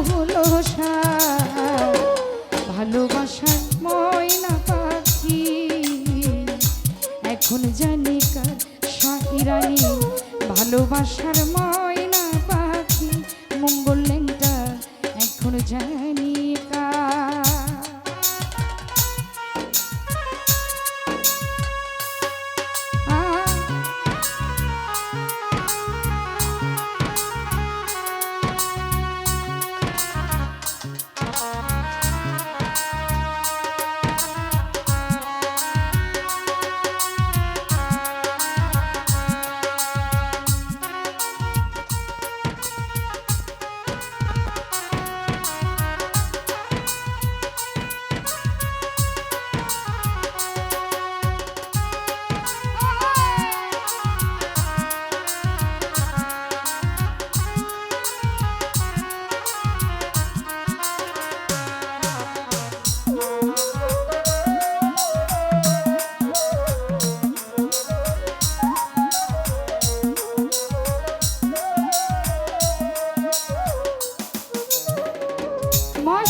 হলো সার ভালোবাসার ময়না পাখি এখন জানি কার শাহিরানি ভালোবাসার ময়না পাখি মঙ্গল লেংটা এখন জানি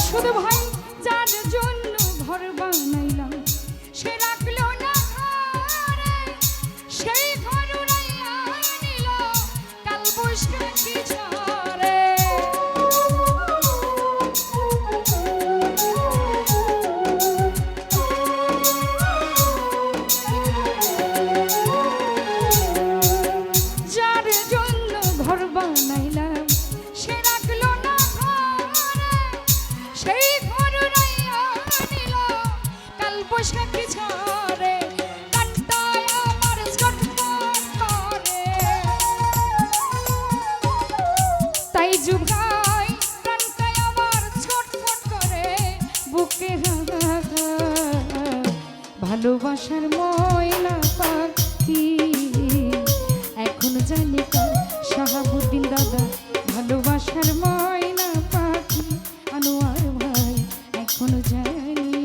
শুধু ভাই যার জন্য ঘর বানাইলাম সে রাখলো না ঘরে সেই ঘর উড়াইয়া নিল কাল বৈশাখী ঝড়ে যার জন্য ঘর বানাইলাম সে রাখলো না সেই ঘর উড়াইয়া নিল কাল বৈশাখী ঝড়ে কান্তায় আমার ছটফট করে তাই যুগাই কান্তায় আমার ছটফট করে বুকে ভালোবাসার ময়না পাখি এখন জানি কার শাহাবুদ্দিন দাদা ভালোবাসার ময়না পাখি আনোয়ার ভাই এখনো জানি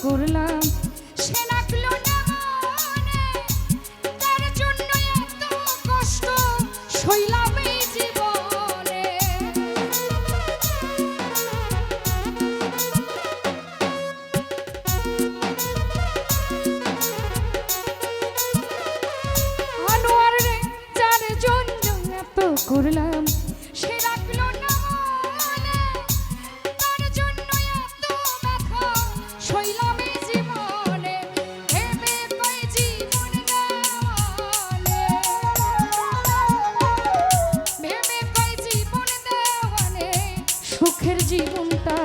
করলাম সে রাখলো না মনে তার জন্য এত কষ্ট সইলাম এই জীবনে আনোয়ার রে যার জন্য এত করলাম সে রাখলো না মনে তার জন্য এত ব্যথা সইলাম সুখের জীবনটা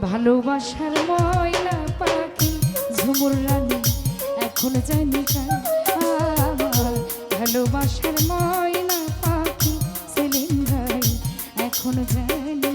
ভালোবাসার ময়না পাখি ঝুমুর রানী এখন জানি আমার ভালোবাসার ময়না পাখি সেলিম ভাই এখন জানি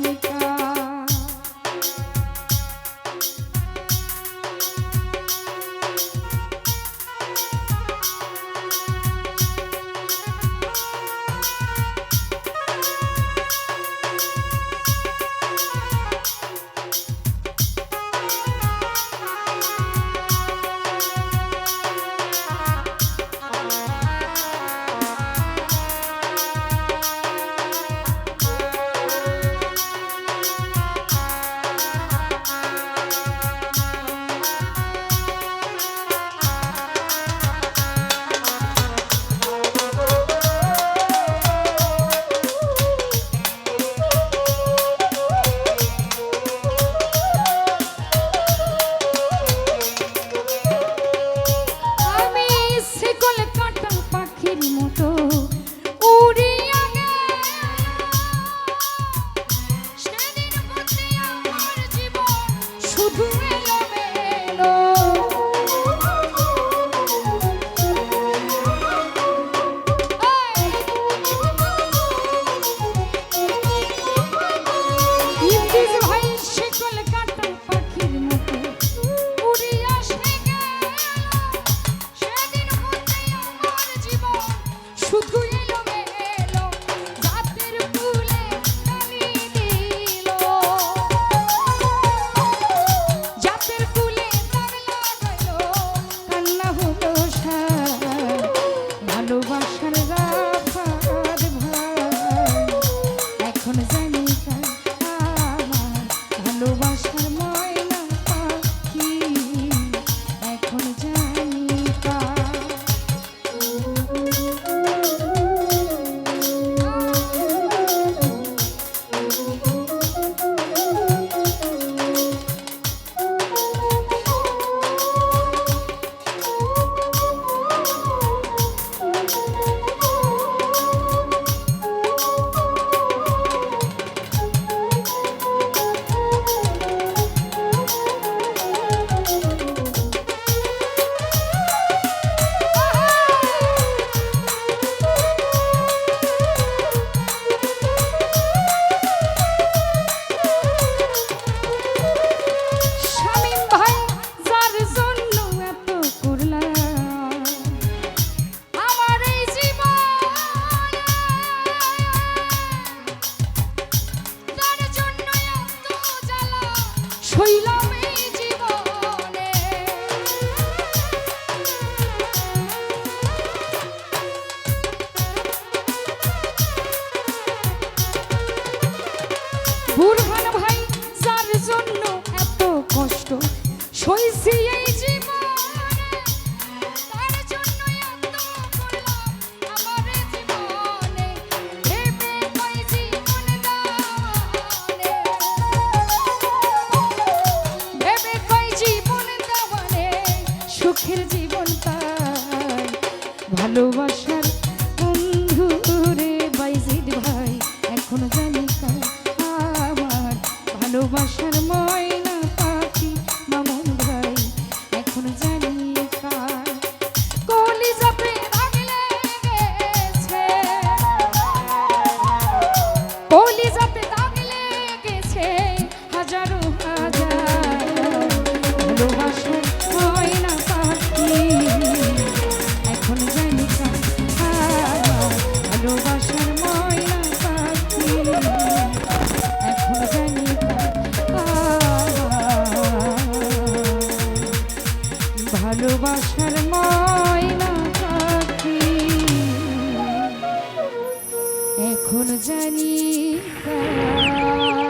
ছইলাম এই জীবনে। বুরহান ভাই যার জন্য এত কষ্ট সইছি এই জীবনে, তার জন্য এত করলাম আমার জীবনে। ভেবে কই জীবন দাওয়ানে, ভেবে কই জীবন দাওয়ানে, সুখের জীবন পাই ভালোবাসার বন্ধু রে বাইজিদ ভাই। এখন জানি কার আমার ভালোবাসার ময়না পাখি মামুন ভাই, এখন জানি কার। কলিজাতে দাগ লেগেছে, কলিজাতে দাগ লেগেছে হাজারো হাজার ভালোবাসার ময়না পাখি, এখন জানি কার আমার ভালোবাসার ময়না পাখি, এখন জানি ভালোবাসার ময়না পাখি, এখন জানি কার।